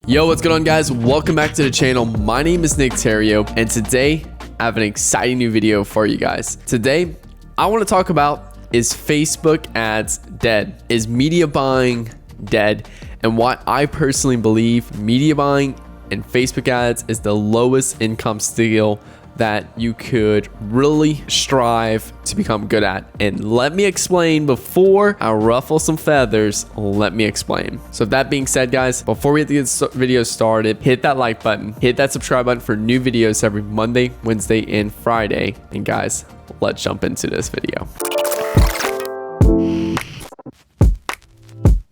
Yo, what's going on, guys? Welcome back to the channel. My name is Nick Theriot, and today I have an exciting new video for you guys. Today, I want to talk about, is Facebook ads dead? Is media buying dead? And why I personally believe media buying and Facebook ads is the lowest income skill that you could really strive to become good at. And let me explain before I ruffle some feathers. Let me explain. So that being said, guys, before we get this video started, hit that like button, hit that subscribe button for new videos every Monday, Wednesday, and Friday. And guys, let's jump into this video.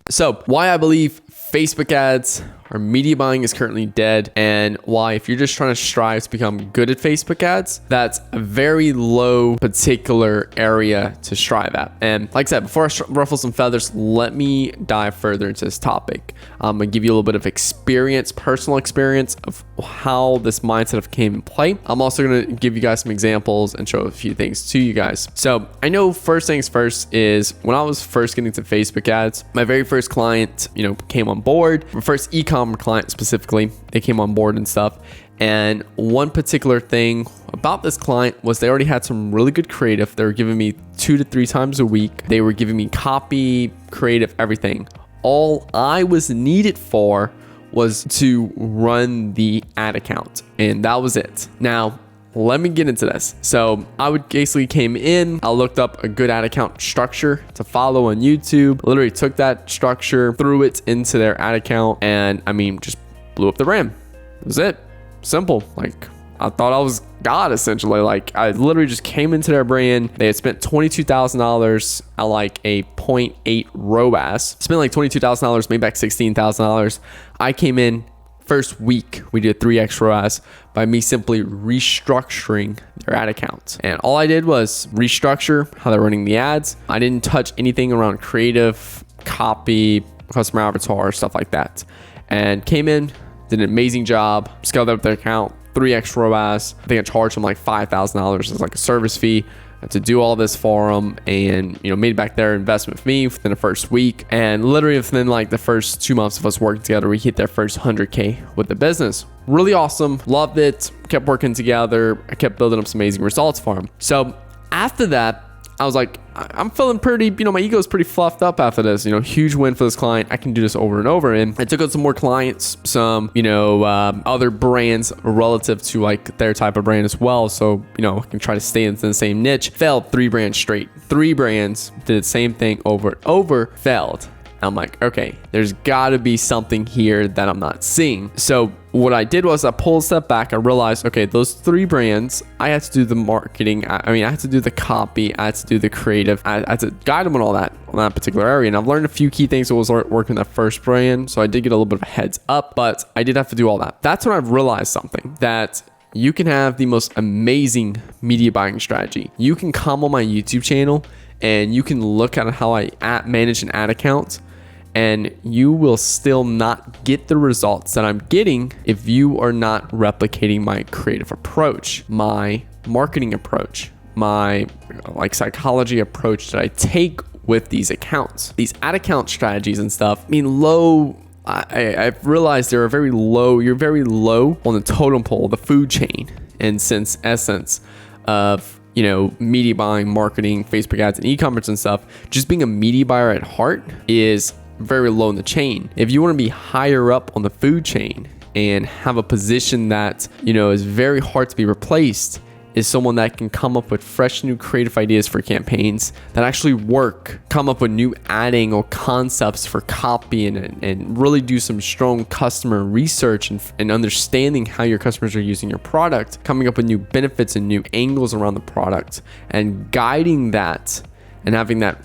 So why I believe Facebook ads or media buying is currently dead, and why, if you're just trying to strive to become good at Facebook ads, that's a very low particular area to strive at. And like I said, before I ruffle some feathers, let me dive further into this topic. I'm gonna give you a little bit of experience, personal experience of how this mindset came in play. I'm also gonna give you guys some examples and show a few things to you guys. So I know first things first is when I was first getting to Facebook ads, my very first client, came on board. My first ecommerce client specifically, they came on board and stuff. And one particular thing about this client was they already had some really good creative. They were giving me 2 to 3 times a week. They were giving me copy, creative, everything. All I was needed for was to run the ad account, and that was it. Now, let me get into this. So I would basically came in, I looked up a good ad account structure to follow on YouTube, literally took that structure, threw it into their ad account, and just blew up the RAM. That was it. Simple. Like, I thought I was God, essentially. Like, I literally just came into their brand. They had spent $22,000 at like a 0.8 ROAS. Spent like $22,000, made back $16,000. I came in first week, we did 3x ROAS by me simply restructuring their ad accounts. And all I did was restructure how they're running the ads. I didn't touch anything around creative, copy, customer avatar, stuff like that. And came in, did an amazing job, scaled up their account, 3x ROAS. I think I charged them like $5,000 as like a service fee to do all this for them, and made back their investment for me within the first week. And literally within like the first 2 months of us working together, we hit their first 100K with the business. Really awesome, loved it, kept working together. I kept building up some amazing results for them. So after that, I was like, I'm feeling pretty, my ego is pretty fluffed up after this, huge win for this client. I can do this over and over. And I took on some more clients, some, other brands relative to like their type of brand as well. So, I can try to stay in the same niche. Failed 3 brands straight. 3 brands did the same thing over and over, failed. I'm like, okay, there's gotta be something here that I'm not seeing. So what I did was I pulled a step back. I realized, okay, those 3 brands, I had to do the marketing. I had to do the copy. I had to do the creative. I had to guide them on all that, on that particular area. And I've learned a few key things that was working that first brand. So I did get a little bit of a heads up, but I did have to do all that. That's when I've realized something, that you can have the most amazing media buying strategy. You can come on my YouTube channel and you can look at how I manage an ad account, and you will still not get the results that I'm getting if you are not replicating my creative approach, my marketing approach, my psychology approach that I take with these accounts. These ad account strategies and stuff, I've realized you're very low on the totem pole, the food chain, and essence of media buying, marketing, Facebook ads, and e-commerce and stuff. Just being a media buyer at heart is very low in the chain. If you want to be higher up on the food chain and have a position that is very hard to be replaced, is someone that can come up with fresh new creative ideas for campaigns that actually work, come up with new adding or concepts for copy, and really do some strong customer research and understanding how your customers are using your product, coming up with new benefits and new angles around the product, and guiding that and having that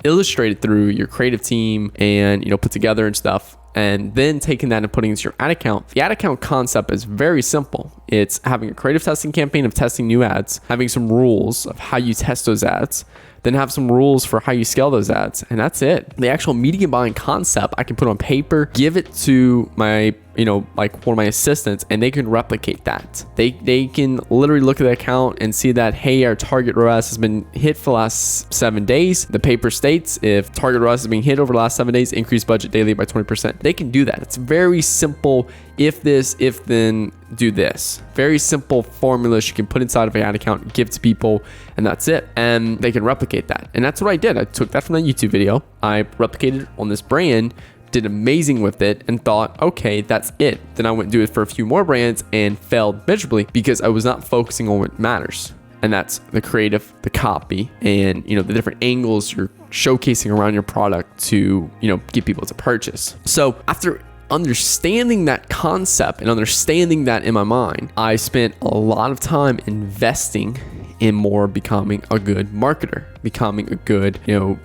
illustrated through your creative team and put together and stuff, and then taking that and putting it into your ad account. The ad account concept is very simple. It's having a creative testing campaign of testing new ads, having some rules of how you test those ads, then have some rules for how you scale those ads, and that's it. The actual media buying concept I can put on paper, give it to my like one of my assistants, and they can replicate that. They can literally look at the account and see that, hey, our target ROAS has been hit for the last 7 days. The paper states if target ROAS is being hit over the last 7 days, increase budget daily by 20%. They can do that. It's very simple. If this, if then, do this. Very simple formulas you can put inside of an ad account, give to people, and that's it. And they can replicate that. And that's what I did. I took that from that YouTube video. I replicated it on this brand, did amazing with it, and thought, okay, that's it. Then I went and do it for a few more brands and failed miserably because I was not focusing on what matters. And that's the creative, the copy, and the different angles you're showcasing around your product to, get people to purchase. So after understanding that concept and understanding that in my mind, I spent a lot of time investing in more becoming a good marketer, becoming a good,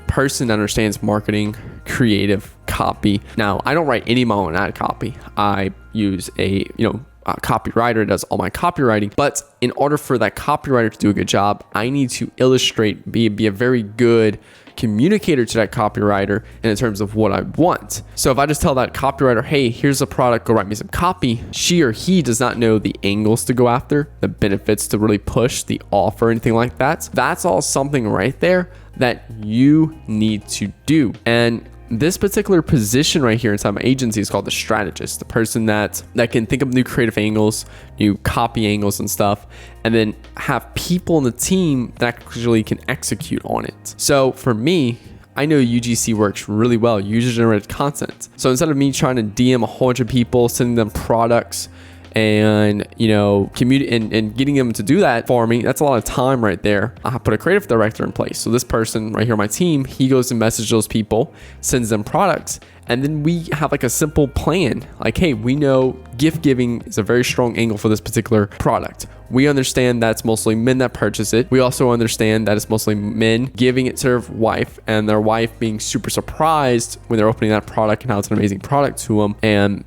person that understands marketing, creative, copy. Now, I don't write any of my own ad copy. I use a copywriter does all my copywriting, but in order for that copywriter to do a good job, I need to illustrate, be a very good communicator to that copywriter in terms of what I want. So if I just tell that copywriter, hey, here's a product, go write me some copy, she or he does not know the angles to go after, the benefits to really push, the offer, anything like that. That's all something right there that you need to do. And this particular position right here inside my agency is called the strategist, the person that can think of new creative angles, new copy angles and stuff, and then have people on the team that actually can execute on it. So for me, I know UGC works really well, user-generated content. So instead of me trying to DM a whole bunch of people, sending them products, and and getting them to do that for me, that's a lot of time right there. I put a creative director in place. So this person right here on my team, he goes and messages those people, sends them products, and then we have like a simple plan. Like, hey, we know gift giving is a very strong angle for this particular product. We understand that's mostly men that purchase it. We also understand that it's mostly men giving it to their wife, and their wife being super surprised when they're opening that product and how it's an amazing product to them. And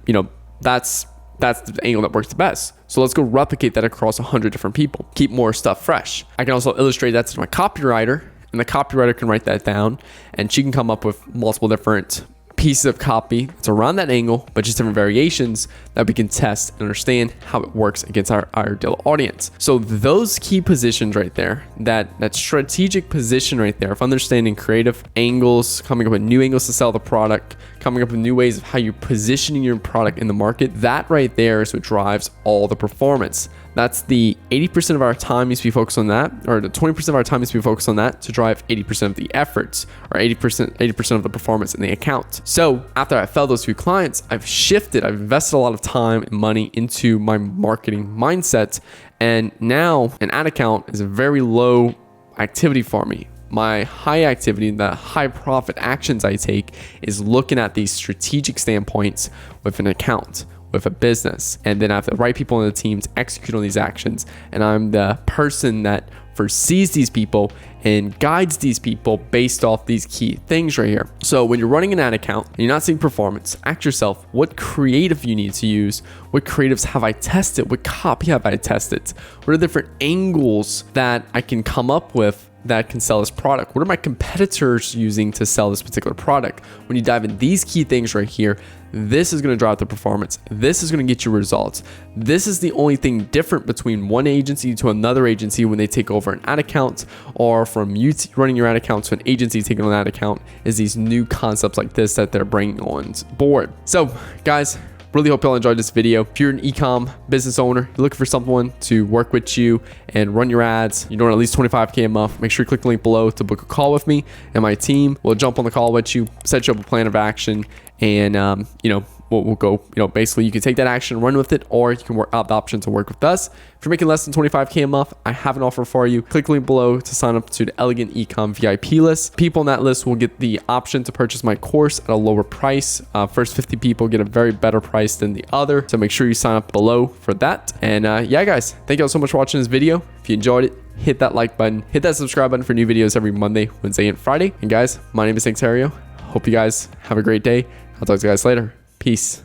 that's the angle that works the best. So let's go replicate that across 100 different people. Keep more stuff fresh. I can also illustrate that to my copywriter, and the copywriter can write that down, and she can come up with multiple different pieces of copy that's around that angle, but just different variations that we can test and understand how it works against our ideal audience. So those key positions right there, that strategic position right there of understanding creative angles, coming up with new angles to sell the product, coming up with new ways of how you're positioning your product in the market, that right there is what drives all the performance. That's the 80% of our time needs to be focused on that, or the 20% of our time needs to be focused on that to drive 80% of the efforts, or 80% of the performance in the account. So after I failed those few clients, I've invested a lot of time and money into my marketing mindset. And now an ad account is a very low activity for me. My high activity, the high profit actions I take is looking at these strategic standpoints with an account, with a business, and then I have the right people on the team to execute on these actions. And I'm the person that foresees these people and guides these people based off these key things right here. So when you're running an ad account and you're not seeing performance, ask yourself, what creative you need to use? What creatives have I tested? What copy have I tested? What are the different angles that I can come up with that can sell this product? What are my competitors using to sell this particular product? When you dive in these key things right here, this is going to drive the performance. This is going to get you results. This is the only thing different between one agency to another agency when they take over an ad account, or from you running your ad account to an agency taking on an ad account, is these new concepts like this that they're bringing on board. So guys, really hope y'all enjoyed this video. If you're an e-com business owner, you're looking for someone to work with you and run your ads, you're doing at least $25K a month, make sure you click the link below to book a call with me, and my team will jump on the call with you, set you up a plan of action, and we'll go, basically you can take that action and run with it, or you can work out the option to work with us. If you're making less than $25K a month, I have an offer for you. Click the link below to sign up to the Elegant Ecom VIP list. People on that list will get the option to purchase my course at a lower price. First 50 people get a very better price than the other. So make sure you sign up below for that. And yeah, guys, thank you all so much for watching this video. If you enjoyed it, hit that like button, hit that subscribe button for new videos every Monday, Wednesday, and Friday. And guys, my name is Nick Theriot. Hope you guys have a great day. I'll talk to you guys later. Peace.